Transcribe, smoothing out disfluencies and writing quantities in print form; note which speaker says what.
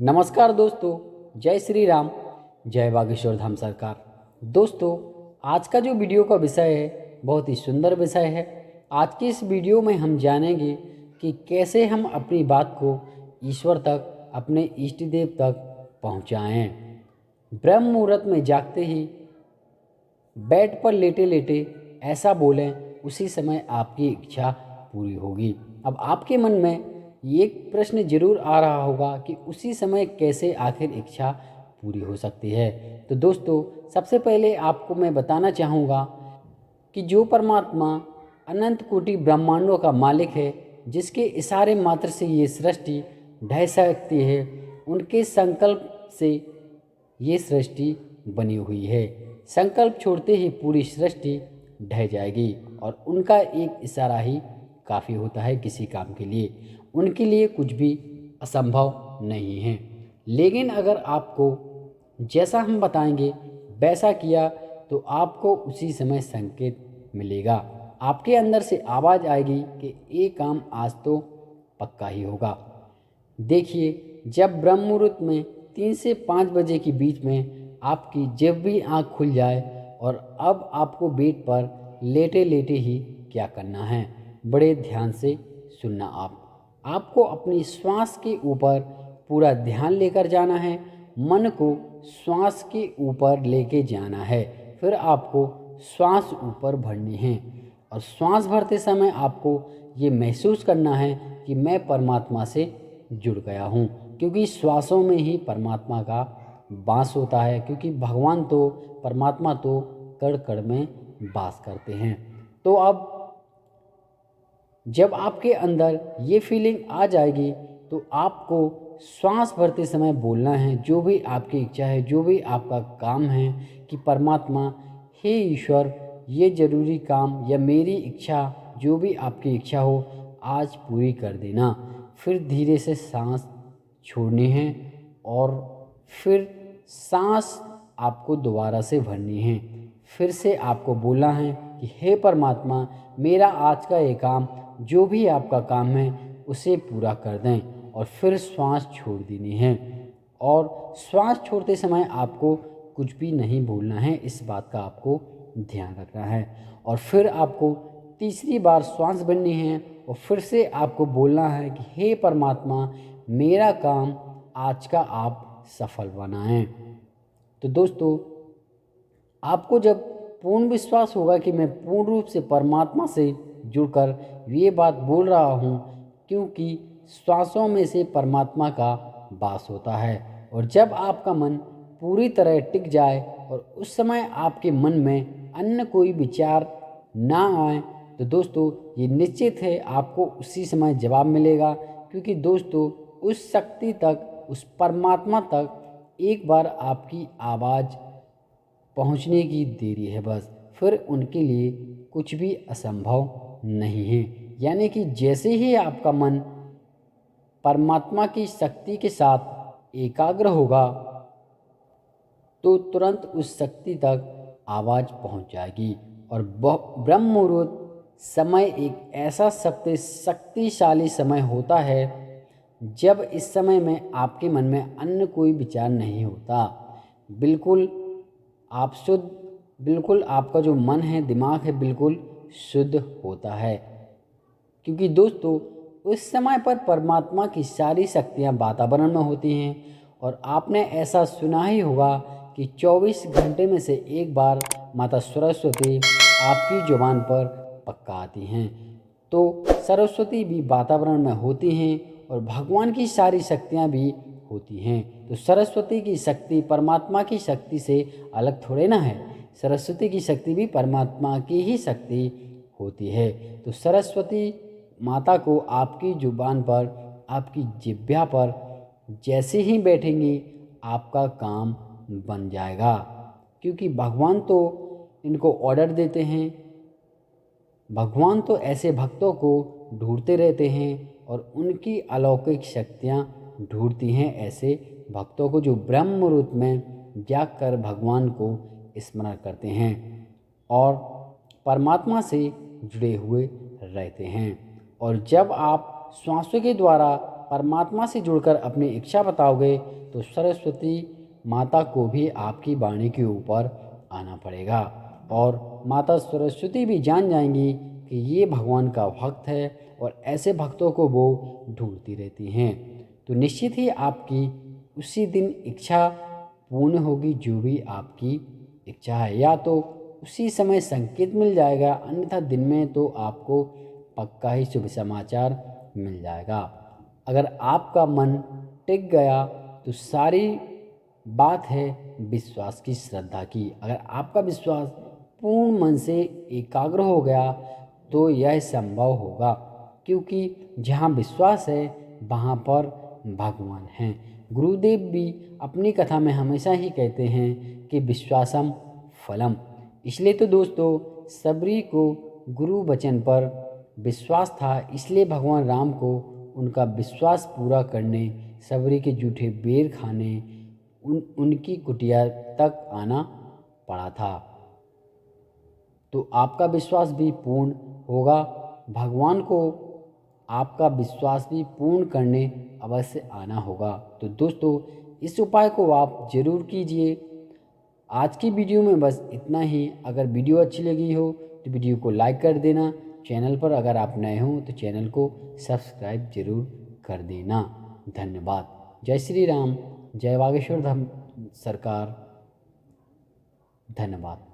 Speaker 1: नमस्कार दोस्तों, जय श्री राम, जय बागेश्वर धाम सरकार। दोस्तों, आज का जो वीडियो का विषय है बहुत ही सुंदर विषय है। आज के इस वीडियो में हम जानेंगे कि कैसे हम अपनी बात को ईश्वर तक, अपने इष्ट देव तक पहुंचाएं। ब्रह्म मुहूर्त में जागते ही बेड पर लेटे लेटे ऐसा बोलें, उसी समय आपकी इच्छा पूरी होगी। अब आपके मन में ये प्रश्न जरूर आ रहा होगा कि उसी समय कैसे आखिर इच्छा पूरी हो सकती है। तो दोस्तों, सबसे पहले आपको मैं बताना चाहूँगा कि जो परमात्मा अनंत कोटि ब्रह्मांडों का मालिक है, जिसके इशारे मात्र से ये सृष्टि ढह सकती है, उनके संकल्प से ये सृष्टि बनी हुई है। संकल्प छोड़ते ही पूरी सृष्टि ढह जाएगी और उनका एक इशारा ही काफ़ी होता है किसी काम के लिए। उनके लिए कुछ भी असंभव नहीं है। लेकिन अगर आपको जैसा हम बताएंगे वैसा किया तो आपको उसी समय संकेत मिलेगा। आपके अंदर से आवाज़ आएगी कि ये काम आज तो पक्का ही होगा। देखिए, जब ब्रह्म मुहूर्त में 3 से 5 बजे के बीच में आपकी जब भी आँख खुल जाए और अब आपको बेड पर लेटे लेटे ही क्या करना है, बड़े ध्यान से सुनना। आपको अपनी श्वास के ऊपर पूरा ध्यान लेकर जाना है। मन को श्वास के ऊपर लेके जाना है। फिर आपको श्वास ऊपर भरनी है और श्वास भरते समय आपको ये महसूस करना है कि मैं परमात्मा से जुड़ गया हूँ, क्योंकि श्वासों में ही परमात्मा का वास होता है। क्योंकि भगवान तो, परमात्मा तो कण कण में वास करते हैं। तो अब जब आपके अंदर ये फीलिंग आ जाएगी तो आपको श्वास भरते समय बोलना है जो भी आपकी इच्छा है, जो भी आपका काम है, कि परमात्मा, हे ईश्वर, ये ज़रूरी काम या मेरी इच्छा, जो भी आपकी इच्छा हो, आज पूरी कर देना। फिर धीरे से सांस छोड़नी है और फिर सांस आपको दोबारा से भरनी है। फिर से आपको बोलना है कि हे परमात्मा, मेरा आज का ये काम, जो भी आपका काम है, उसे पूरा कर दें। और फिर श्वास छोड़ देनी है। और श्वास छोड़ते समय आपको कुछ भी नहीं बोलना है, इस बात का आपको ध्यान रखना है। और फिर आपको तीसरी बार श्वास भरनी है और फिर से आपको बोलना है कि हे परमात्मा, मेरा काम आज का आप सफल बनाएं। तो दोस्तों, आपको जब पूर्ण विश्वास होगा कि मैं पूर्ण रूप से परमात्मा से जुड़कर ये बात बोल रहा हूँ, क्योंकि श्वासों में से परमात्मा का वास होता है। और जब आपका मन पूरी तरह टिक जाए और उस समय आपके मन में अन्य कोई विचार ना आए, तो दोस्तों ये निश्चित है आपको उसी समय जवाब मिलेगा। क्योंकि दोस्तों, उस शक्ति तक, उस परमात्मा तक एक बार आपकी आवाज़ पहुंचने की देरी है बस। फिर उनके लिए कुछ भी असंभव नहीं है। यानी कि जैसे ही आपका मन परमात्मा की शक्ति के साथ एकाग्र होगा तो तुरंत उस शक्ति तक आवाज़ पहुंच जाएगी। और ब्रह्म मुहूर्त समय एक ऐसा शक्तिशाली समय होता है जब इस समय में आपके मन में अन्य कोई विचार नहीं होता। बिल्कुल आप शुद्ध, बिल्कुल आपका जो मन है, दिमाग है, बिल्कुल शुद्ध होता है। क्योंकि दोस्तों, उस समय पर परमात्मा की सारी शक्तियाँ वातावरण में होती हैं। और आपने ऐसा सुना ही होगा कि 24 घंटे में से एक बार माता सरस्वती आपकी जुबान पर पक्का आती हैं। तो सरस्वती भी वातावरण में होती हैं और भगवान की सारी शक्तियाँ भी होती हैं। तो सरस्वती की शक्ति परमात्मा की शक्ति से अलग थोड़े ना है। सरस्वती की शक्ति भी परमात्मा की ही शक्ति होती है। तो सरस्वती माता को आपकी जुबान पर, आपकी जिह्वा पर जैसे ही बैठेंगी, आपका काम बन जाएगा। क्योंकि भगवान तो इनको ऑर्डर देते हैं। भगवान तो ऐसे भक्तों को ढूंढते रहते हैं और उनकी अलौकिक शक्तियाँ ढूंढती हैं ऐसे भक्तों को जो ब्रह्म मुहूर्त में जागकर भगवान को स्मरण करते हैं और परमात्मा से जुड़े हुए रहते हैं। और जब आप श्वासों के द्वारा परमात्मा से जुड़कर अपनी इच्छा बताओगे तो सरस्वती माता को भी आपकी वाणी के ऊपर आना पड़ेगा और माता सरस्वती भी जान जाएंगी कि ये भगवान का भक्त है और ऐसे भक्तों को वो ढूंढती रहती हैं। तो निश्चित ही आपकी उसी दिन इच्छा पूर्ण होगी, जो भी आपकी इच्छा है। या तो उसी समय संकेत मिल जाएगा, अन्यथा दिन में तो आपको पक्का ही शुभ समाचार मिल जाएगा। अगर आपका मन टिक गया तो सारी बात है विश्वास की, श्रद्धा की। अगर आपका विश्वास पूर्ण मन से एकाग्र हो गया तो यह संभव होगा, क्योंकि जहाँ विश्वास है वहाँ पर भगवान हैं। गुरुदेव भी अपनी कथा में हमेशा ही कहते हैं कि विश्वासम फलम। इसलिए तो दोस्तों सबरी को गुरु वचन पर विश्वास था, इसलिए भगवान राम को उनका विश्वास पूरा करने सबरी के जूठे बेर खाने उनकी कुटिया तक आना पड़ा था। तो आपका विश्वास भी पूर्ण होगा, भगवान को आपका विश्वास भी पूर्ण करने अवश्य आना होगा। तो दोस्तों इस उपाय को आप ज़रूर कीजिए। आज की वीडियो में बस इतना ही। अगर वीडियो अच्छी लगी हो तो वीडियो को लाइक कर देना। चैनल पर अगर आप नए हो तो चैनल को सब्सक्राइब जरूर कर देना। धन्यवाद। जय श्री राम, जय बागेश्वर धाम सरकार। धन्यवाद।